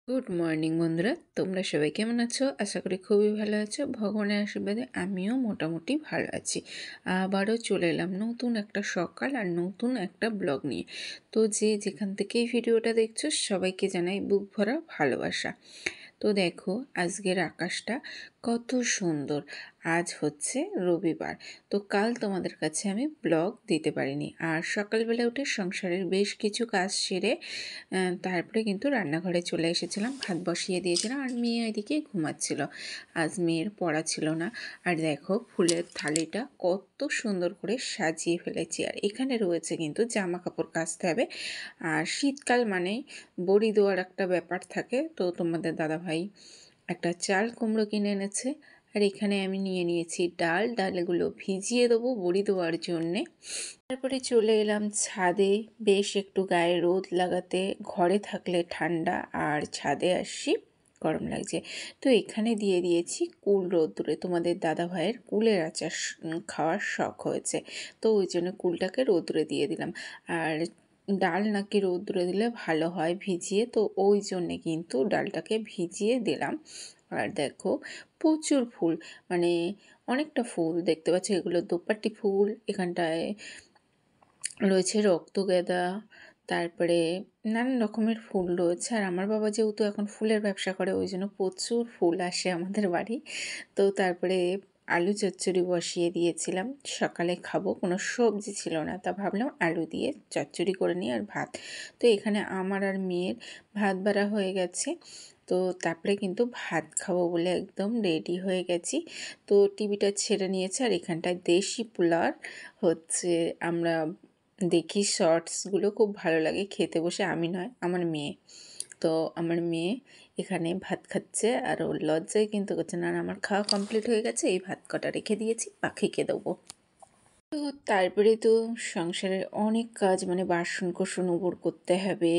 Good morning বন্ধুরা, তোমরা সবাই কেমন আছো? আশা করি খুবই ভালো আছো। ভগবানের আশীর্বাদে আমিও মোটামুটি ভালো আছি। আবারও চলে এলাম নতুন একটা সকাল আর নতুন একটা ব্লগ নিয়ে। তো যে যেখান থেকে এই ভিডিওটা দেখছো সবাইকে জানাই বুক ভরা ভালোবাসা। তো দেখো আজকের আকাশটা কত সুন্দর। আজ হচ্ছে রবিবার। তো কাল তোমাদের কাছে আমি ব্লগ দিতে পারিনি। আর সকালবেলা উঠে সংসারের বেশ কিছু কাজ সেরে তারপরে কিন্তু রান্নাঘরে চলে এসেছিলাম, ভাত বসিয়ে দিয়েছিলাম আর মেয়ে ওইদিকে ঘুমাচ্ছিল। আজ মেয়ের পড়া ছিল না। আর দেখো ফুলের থালিটা কত সুন্দর করে সাজিয়ে ফেলেছি। আর এখানে রয়েছে কিন্তু জামা কাপড় কাচতে হবে। আর শীতকাল মানে বড়ি দেওয়ার একটা ব্যাপার থাকে। তো তোমাদের দাদাভাই একটা চাল কুমড়ো কিনে এনেছে। আর এখানে আমি নিয়ে নিয়েছি ডালগুলো ভিজিয়ে দেবো বড়ি দেওয়ার জন্যে। তারপরে চলে এলাম ছাদে, বেশ একটু গায়ে রোদ লাগাতে। ঘরে থাকলে ঠান্ডা, আর ছাদে আসছি গরম লাগছে। তো এখানে দিয়ে দিয়েছি কুল রোদ্দুরে। তোমাদের দাদা ভাইয়ের কুলের আচার খাওয়ার শখ হয়েছে, তো ওই জন্য কুলটাকে রোদ্দুরে দিয়ে দিলাম। আর ডাল নাকি রোদ্দুরে দিলে ভালো হয় ভিজিয়ে, তো ওই জন্যে কিন্তু ডালটাকে ভিজিয়ে দিলাম। আর দেখো প্রচুর ফুল, মানে অনেকটা ফুল দেখতে পাচ্ছি। এগুলো দোপাটি ফুল, এখানটায় রয়েছে রক্তগেঁদা, তারপরে নানান রকমের ফুল রয়েছে। আর আমার বাবা যেহেতু এখন ফুলের ব্যবসা করে, ওই জন্য প্রচুর ফুল আসে আমাদের বাড়ি। তো তারপরে আলু চচ্চড়ি বসিয়ে দিয়েছিলাম, সকালে খাবো, কোনো সবজি ছিল না, তা ভাবলাম আলু দিয়ে চচ্চড়ি করে নিই আর ভাত। তো এখানে আমার আর মেয়ের ভাত বাড়া হয়ে গেছে। তো তারপরে কিন্তু ভাত খাবো বলে একদম রেডি হয়ে গেছি। তো টিভিটা ছেড়ে নিয়েছে। আর এখানটায় দেশি পোলাও হচ্ছে, আমরা দেখি শর্টসগুলো খুব ভালো লাগে খেতে বসে, আমি নয় আমার মেয়ে। তো আমার মেয়ে এখানে ভাত খাচ্ছে আর ওর লজ্জায় কিন্তু করছে না। আমার খাওয়া কমপ্লিট হয়ে গেছে, এই ভাত কটা রেখে দিয়েছি, পাখিকে দেবো। তো তারপরে তো সংসারের অনেক কাজ, মানে বাসন কোসন উপর করতে হবে,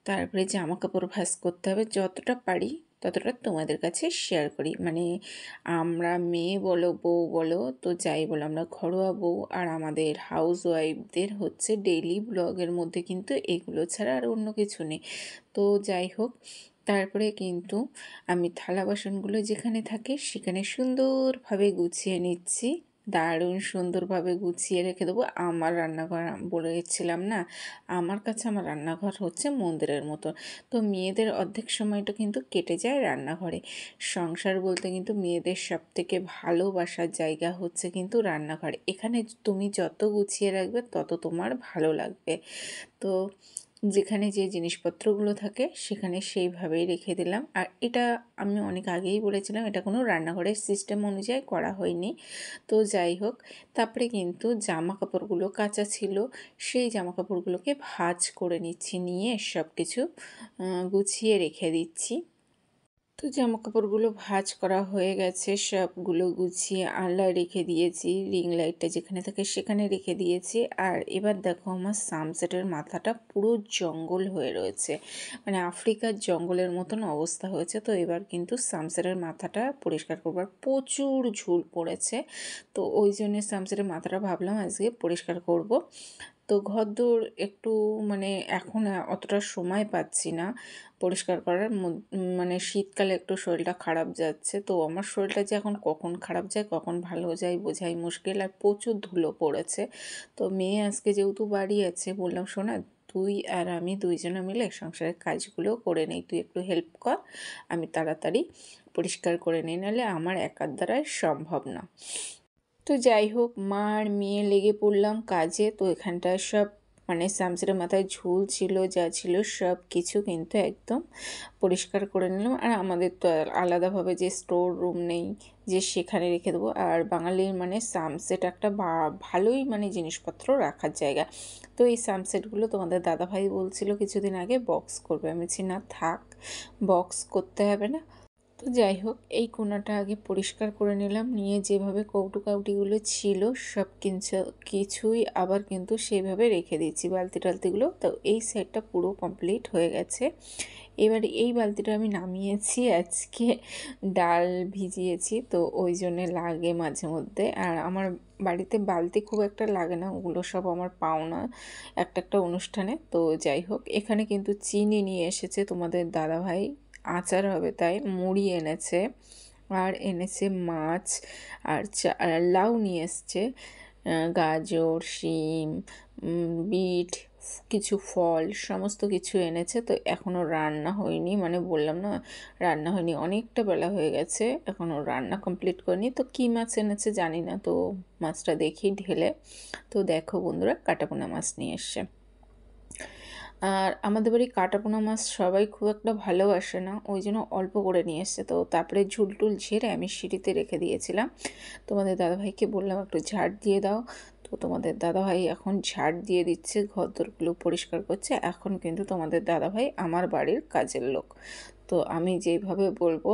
তারপরে জামা কাপড় ভাঁজ করতে হবে। যতটা পারি ততটা তোমাদের কাছে শেয়ার করি। মানে আমরা মেয়ে বলো বউ বলো, তো যাই বলো, আমরা ঘরোয়া বউ আর আমাদের হাউস ওয়াইফদের হচ্ছে ডেইলি ব্লগের মধ্যে কিন্তু এগুলো ছাড়া আর অন্য কিছু নেই। তো যাই হোক, তারপরে কিন্তু আমি থালা বাসনগুলো যেখানে থাকে সেখানে সুন্দরভাবে গুছিয়ে নিচ্ছি। দারুণ সুন্দরভাবে গুছিয়ে রেখে দেবো। আমার রান্নাঘর বলেছিলাম না, আমার কাছে আমার রান্নাঘর হচ্ছে মন্দিরের মতো। তো মেয়েদের অর্ধেক সময়টা কিন্তু কেটে যায় রান্নাঘরে। সংসার বলতে কিন্তু মেয়েদের সবথেকে ভালোবাসার জায়গা হচ্ছে কিন্তু রান্নাঘর। এখানে তুমি যত গুছিয়ে রাখবে তত তোমার ভালো লাগবে। তো যেখানে যে জিনিসপত্রগুলো থাকে সেখানে সেইভাবেই রেখে দিলাম। আর এটা আমি অনেক আগেই বলেছিলাম, এটা কোনো রান্নাঘরের সিস্টেম অনুযায়ী করা হয়নি। তো যাই হোক, তারপরে কিন্তু জামা কাপড়গুলো কাচা ছিল, সেই জামা কাপড়গুলোকে ভাঁজ করে নিচ্ছি, নিয়ে সব কিছু গুছিয়ে রেখে দিচ্ছি। তো জামা কাপড়গুলো ভাঁজ করা হয়ে গেছে, সবগুলো গুছিয়ে আলনায় রেখে দিয়েছি, রিং লাইটটা যেখানে থাকে সেখানে রেখে দিয়েছি। আর এবার দেখো আমার সানসেটের মাথাটা পুরো জঙ্গল হয়ে রয়েছে, মানে আফ্রিকার জঙ্গলের মতন অবস্থা হয়েছে। তো এবার কিন্তু সানসেটের মাথাটা পরিষ্কার করবার, প্রচুর ঝুল পড়েছে। তো ওই জন্য সানসেটের মাথাটা ভাবলাম আজকে পরিষ্কার করব। তো ঘরদোর একটু, মানে এখন অতটা সময় পাচ্ছি না পরিষ্কার করার। মানে শীতকালে একটু শরীরটা খারাপ যাচ্ছে। তো আমার শরীরটা যে এখন কখন খারাপ যায় কখন ভালো যায় বোঝাই মুশকিল। আর প্রচুর ধুলো পড়েছে। তো মেয়ে আজকে যেহেতু বাড়ি আছে, বললাম শোনা, তুই আর আমি দুইজনে মিলে সংসারের কাজগুলো করে নেই, তুই একটু হেল্প কর, আমি তাড়াতাড়ি পরিষ্কার করে নিই, নাহলে আমার একার দ্বারাই সম্ভব না। তো যাই হোক, মা আর মেয়ে লেগে পড়লাম কাজে। তো এখানটায় সব, মানে শামসেরের মাথায় ঝুল ছিল যা ছিল সব কিছু কিন্তু একদম পরিষ্কার করে নিলাম। আর আমাদের তো আর আলাদাভাবে যে স্টোর রুম নেই যে সেখানে রেখে দেবো। আর বাঙালির মানে সানসেট একটা ভালোই মানে জিনিসপত্র রাখার জায়গা। তো এই সানসেটগুলো তোমাদের দাদাভাই বলছিল কিছুদিন আগে বক্স করবে, আমি বলছি না থাক, বক্স করতে হবে না, তো যাই হোক, এই কোণাটা আগে পরিষ্কার করে নিলাম, নিয়ে যেভাবে কৌটো কাউটিগুলো ছিল সব কিছুই আবার কিন্তু সেইভাবে রেখে দিচ্ছি বালতি টালতিগুলো। তো এই সেটটা পুরো কমপ্লিট হয়ে গেছে। এবারে এই বালতিটা আমি নামিয়েছি, আজকে ডাল ভিজিয়েছি, তো ওই জন্যে লাগে মাঝে মধ্যে। আর আমার বাড়িতে বালতি খুব একটা লাগে না, ওগুলো সব আমার পাওনা একটা একটা অনুষ্ঠানে। তো যাই হোক, এখানে কিন্তু চিনি নিয়ে এসেছে তোমাদের দাদাভাই, আচার হবে তাই মুড়ি এনেছে, আর এনেছে মাছ, আর লাউ নিয়ে এসছে, গাজর, শিম, বিট, কিছু ফল, সমস্ত কিছু এনেছে। তো এখনও রান্না হয়নি, মানে বললাম না রান্না হয়নি, অনেকটা বেলা হয়ে গেছে, এখনও রান্না কমপ্লিট করিনি। তো কী মাছ এনেছে জানি না, তো মাছটা দেখি ঢেলে। তো দেখো বন্ধুরা, কাটাপোনা মাছ নিয়ে এসছে। আর আমাদের বাড়ি কাটাপোনা মাছ সবাই খুব একটা ভালোবাসে না, ওই জন্য অল্প করে নিয়ে এসছে। তো তারপরে ঝুলটুল ঝেড়ে আমি সিঁড়িতে রেখে দিয়েছিলাম। তোমাদের দাদাভাইকে বললাম একটু ঝাড় দিয়ে দাও, তো তোমাদের দাদাভাই এখন ঝাড় দিয়ে দিচ্ছে, ঘরদোরগুলো পরিষ্কার করছে। এখন কিন্তু তোমাদের দাদাভাই আমার বাড়ির কাজের লোক, তো আমি যেইভাবে বলবো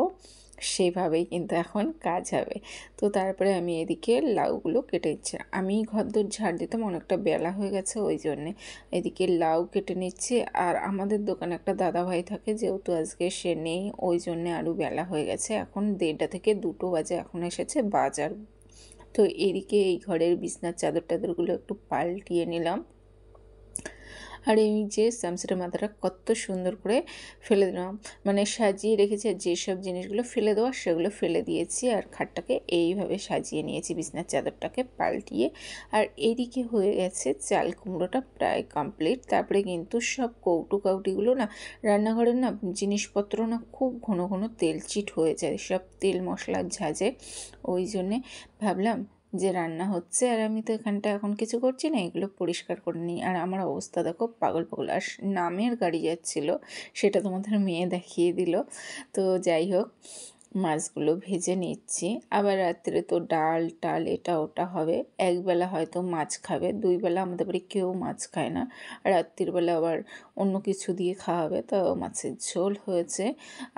সেইভাবেই কিন্তু এখন কাজ হবে। তো তারপরে আমি এদিকে লাউগুলো কেটে নিচ্ছি, আমি ঘরদোর ঝাড় দিতাম, অনেকটা বেলা হয়ে গেছে ওই জন্যে। এদিকে লাউ কেটে নিচ্ছি, আর আমাদের দোকানে একটা দাদাভাই থাকে, যেহেতু আজকে সে নেই ওই জন্যে আরও বেলা হয়ে গেছে, এখন 1:30 থেকে 2 বাজে, এখন এসেছে বাজার। তো এদিকে এই ঘরের বিছনার চাদর টাদরগুলো একটু পাল্টিয়ে নিলাম। আর এই যে সামসেটের মাথাটা কত সুন্দর করে ফেলে দিলাম, মানে সাজিয়ে রেখেছি, আর যেসব জিনিসগুলো ফেলে দেওয়া সেগুলো ফেলে দিয়েছি, আর খাটটাকে এইভাবে সাজিয়ে নিয়েছি বিছনার চাদরটাকে পাল্টিয়ে। আর এদিকে হয়ে গেছে চাল কুমড়োটা প্রায় কমপ্লিট। তারপরে কিন্তু সব কৌটো কাউটিগুলো না, রান্নাঘরের না জিনিসপত্র না খুব ঘন ঘন তেল চিট হয়ে যায়, সব তেল মশলার ঝাঁঝে, ওই জন্যে ভাবলাম যে রান্না হচ্ছে আর আমি তো এখানটা এখন কিছু করছি না, এগুলো পরিষ্কার করে নিই। আর আমার অবস্থা দেখো পাগল পাগল, আর নামের গাড়ি যাচ্ছিল, সেটা তোমাদের মেয়ে দেখিয়ে দিল। তো যাই হোক, মাছগুলো ভেজে নিচ্ছি। আবার রাত্রে তো ডাল টাল এটা ওটা হবে, একবেলা হয়তো মাছ খাবে, 2 বেলা আমাদের বাড়ি কেউ মাছ খায় না, রাত্রিবেলা আবার অন্য কিছু দিয়ে খাওয়া হবে। তো মাছের ঝোল হয়েছে,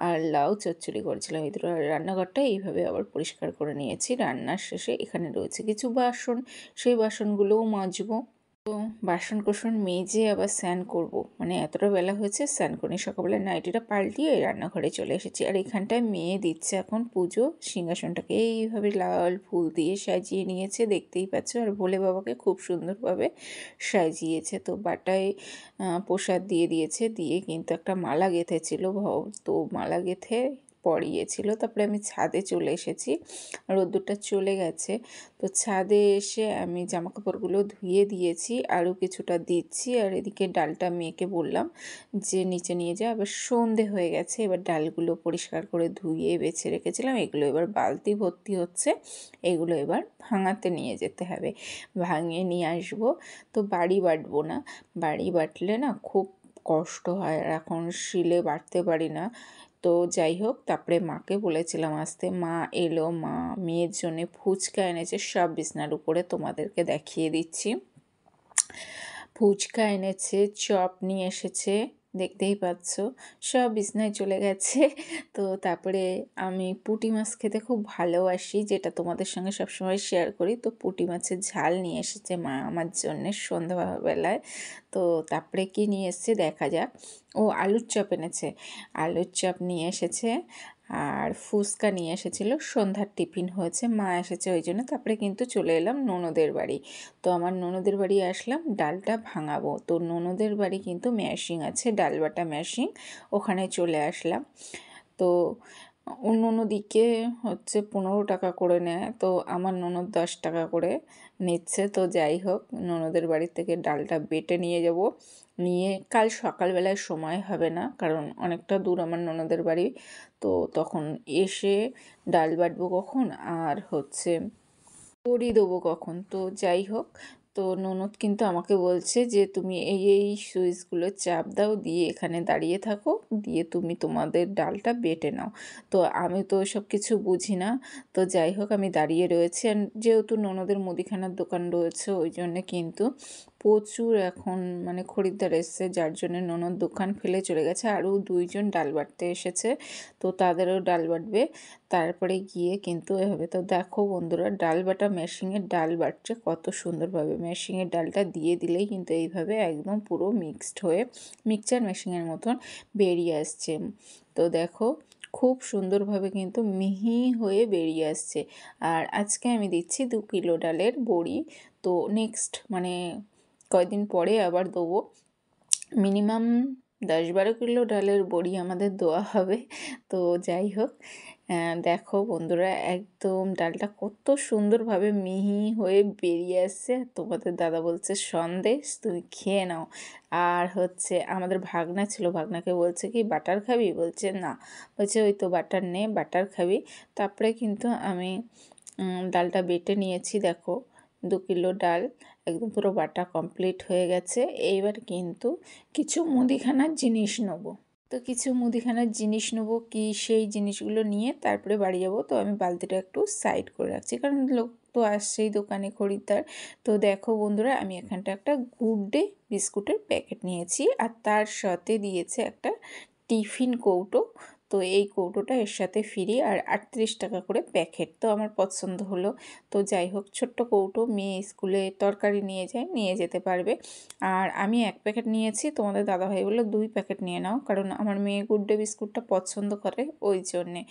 আর লাউ চচ্চড়ি করেছিলাম। এই দুটো রান্নাঘরটা এইভাবে আবার পরিষ্কার করে নিয়েছি। রান্নার শেষে এখানে রয়েছে কিছু বাসন, সেই বাসনগুলোও মাজবো। তো বাসন কোসন মেজে আবার স্নান করব, মানে এতটা বেলা হয়েছে স্নান করি, সকালবেলা নাইটিটা পাল্টিয়ে রান্নাঘরে চলে এসেছি। আর এখানটায় মেয়ে দিচ্ছে এখন পুজো, সিংহাসনটাকে এইভাবে লাল ফুল দিয়ে সাজিয়ে নিয়েছে, দেখতেই পাচ্ছ। আর ভোলে বাবাকে খুব সুন্দরভাবে সাজিয়েছে। তো বাটায় প্রসাদ দিয়ে দিয়েছে, দিয়ে কিন্তু একটা মালা গেঁথেছিল, তো মালা গেঁথে পরিয়েছিল। তারপরে আমি ছাদে চলে এসেছি, রোদ্দুরটা চলে গেছে। তো ছাদে এসে আমি জামাকাপড়গুলো ধুয়ে দিয়েছি, আরও কিছুটা দিচ্ছি। আর এদিকে ডালটা মেয়েকে বললাম যে নিচে নিয়ে যা, এবার সন্ধে হয়ে গেছে, এবার ডালগুলো পরিষ্কার করে ধুয়ে বেছে রেখেছিলাম, এগুলো এবার বালতি ভর্তি হচ্ছে, এগুলো এবার ভাঙাতে নিয়ে যেতে হবে, ভাঙিয়ে নিয়ে আসবো। তো বাড়ি বাটবো না, বাড়ি বাটলে না খুব কষ্ট হয়, আর এখন শিলে বাটতে পারি না। তো যাই হোক, তারপরে মাকে বলেছিলাম আসতে, মা এলো, মা মেয়ের জন্যে ফুচকা এনেছে, সব বিছনার উপরে তোমাদেরকে দেখিয়ে দিচ্ছি। ফুচকা এনেছে, চপ নিয়ে এসেছে, দেখতেই পাচ্ছ, সব বিছনায় চলে গেছে। তো তারপরে আমি পুঁটি মাছ খেতে খুব ভালোবাসি, যেটা তোমাদের সঙ্গে সবসময় শেয়ার করি। তো পুঁটি মাছের ঝাল নিয়ে এসেছে মা আমার জন্যে সন্ধ্যাবেলায়। তো তারপরে কি নিয়ে এসেছে দেখা যাক। ও আলুর চপ এনেছে, আলুর চপ নিয়ে এসেছে, আর ফুচকা নিয়ে এসেছিলো, সন্ধ্যার টিফিন হয়েছে, মা এসেছে ওই জন্য। তারপরে কিন্তু চলে এলাম ননদের বাড়ি। তো আমার ননদের বাড়ি আসলাম, ডালটা ভাঙাবো। তো ননদের বাড়ি কিন্তু ম্যাশিং আছে, ডাল বাটা ম্যাশিং, ওখানে চলে আসলাম। তো অন্য দিকে হচ্ছে 15 টাকা করে নেয়, তো আমার ননদ 10 টাকা করে নিচ্ছে। তো যাই হোক, ননদের বাড়ি থেকে ডালটা বেটে নিয়ে যাব, নিয়ে কাল সকালবেলায় সময় হবে না, কারণ অনেকটা দূর আমার ননদের বাড়ি। তো তখন এসে ডাল বাটবো কখন, আর হচ্ছে বড়ি দেবো কখন। তো যাই হোক, তো ননদ কিন্তু আমাকে বলছে যে তুমি এই এই সুইচগুলো চাপ দাও, দিয়ে এখানে দাঁড়িয়ে থাকো, দিয়ে তুমি তোমাদের ডালটা বেটে নাও। তো আমি তো সব কিছু বুঝি না। তো যাই হোক, আমি দাঁড়িয়ে রয়েছি, আর যেহেতু ননদের মুদিখানার দোকান রয়েছে ওই জন্যে কিন্তু প্রচুর এখন মানে খরিদ্দার এসছে, যার জন্য ননদ দোকান ফেলে চলে গেছে। আরও 2জন ডাল বাটতে এসেছে, তো তাদেরও ডাল বাটবে, তারপরে গিয়ে কিন্তু এ হবে। তো দেখো বন্ধুরা, ডাল বাটা মেশিনের ডাল বাটছে কত সুন্দরভাবে। মেশিনের ডালটা দিয়ে দিলেই কিন্তু এইভাবে একদম পুরো মিক্সড হয়ে মিক্সচার মেশিনের মতন বেরিয়ে আসছে। তো দেখো খুব সুন্দরভাবে কিন্তু মিহি হয়ে বেরিয়ে আসছে। আর আজকে আমি দিচ্ছি 2 কিলো ডালের বড়ি। তো নেক্সট মানে কয়দিন পরে আবার দেবো। মিনিমাম 10-12 কিলো ডালের বড়ি আমাদের দেওয়া হবে। তো যাই হোক, দেখো বন্ধুরা, একদম ডালটা কত সুন্দরভাবে মিহি হয়ে বেরিয়ে আসছে। তোমাদের দাদা বলছে সন্দেশ, তুমি খেয়ে নাও। আর হচ্ছে আমাদের ভাগনা ছিল, ভাগনাকে বলছে কি বাটার খাবি, বলছে না, বলছে ওই তো বাটার নে, বাটার খাবি। তারপরে কিন্তু আমি ডালটা বেটে নিয়েছি। দেখো 2 কিলো ডাল একদম পুরো বাটা কমপ্লিট হয়ে গেছে। এইবার কিন্তু কিছু মুদিখানার জিনিস নেবো। তো কিছু মুদিখানার জিনিস নেবো, কি সেই জিনিসগুলো নিয়ে তারপরে বাড়ি যাব। তো আমি বালতিটা একটু সাইড করে রাখছি, কারণ লোক তো আসছেই দোকানে, খরিদ্দার। তো দেখো বন্ধুরা, আমি এখানটা একটা গুড ডে বিস্কুটের প্যাকেট নিয়েছি, আর তার সাথে দিয়েছে একটা টিফিন কৌটো। তো এই কৌটোটা এর সাথে ফ্রি, আর 38 টাকা করে প্যাকেট। তো আমার পছন্দ হলো। তো যাই হোক, ছোট্ট কৌটো, মেয়ে স্কুলে তরকারি নিয়ে যায়, নিয়ে যেতে পারবে। আর আমি 1 প্যাকেট নিয়েছি, তোমাদের দাদাভাই বললো 2 প্যাকেট নিয়ে নাও, কারণ আমার মেয়ে গুড ডে বিস্কুটটা পছন্দ করে ওই জন্যে।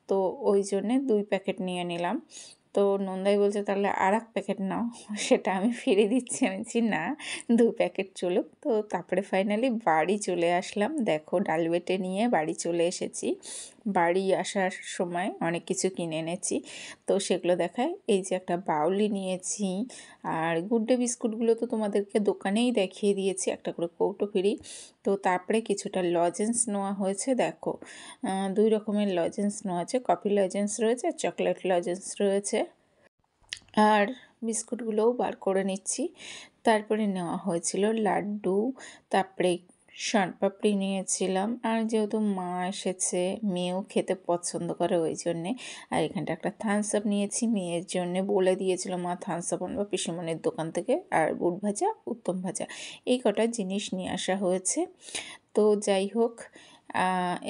তো ওই জন্যে 2 প্যাকেট নিয়ে নিলাম। তো নন্দাই বলছে তাহলে আর 1 প্যাকেট নাও, সেটা আমি ফিরে দিচ্ছি। আমি বলছি না, 2 প্যাকেট চলুক। তো তারপরে ফাইনালি বাড়ি চলে আসলাম। দেখো ডাল বেটে নিয়ে বাড়ি চলে এসেছি। বাড়ি আসার সময় অনেক কিছু কিনে এনেছি, তো সেগুলো দেখায়। এই যে একটা বাউলি নিয়েছি, আর গুড ডে বিস্কুটগুলো তো তোমাদেরকে দোকানেই দেখিয়ে দিয়েছি, একটা করে কৌটো ফ্রি। তো তারপরে কিছুটা লজেন্স নেওয়া হয়েছে। দেখো 2 রকমের লজেন্স নেওয়া আছে, কফি লজেন্স রয়েছে, চকলেট লজেন্স রয়েছে। আর বিস্কুটগুলোও বার করে নিচ্ছি। তারপরে নেওয়া হয়েছিল লাড্ডু, তারপরে শনপাপড়ি নিয়েছিলাম। আর যেহেতু মা এসেছে, মেয়েও খেতে পছন্দ করে ওই জন্যে। আর এখানটা একটা থামস আপ নিয়েছি মেয়ের জন্যে, বলে দিয়েছিল মা থামস আপ আনবা পিসিমণির দোকান থেকে, আর বুট ভাজা, উত্তম ভাজা, এই কটা জিনিস নিয়ে আসা হয়েছে। তো যাই হোক,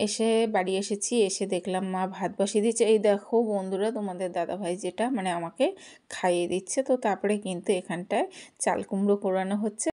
এসে বাড়ি এসেছি, এসে দেখলাম মা ভাত বসিয়ে দিচ্ছে। এই দেখো বন্ধুরা, তোমাদের দাদাভাই যেটা মানে আমাকে খাইয়ে দিচ্ছে। তো তারপরে কিন্তু এখানটায় চাল কুমড়ো পোড়ানো হচ্ছে।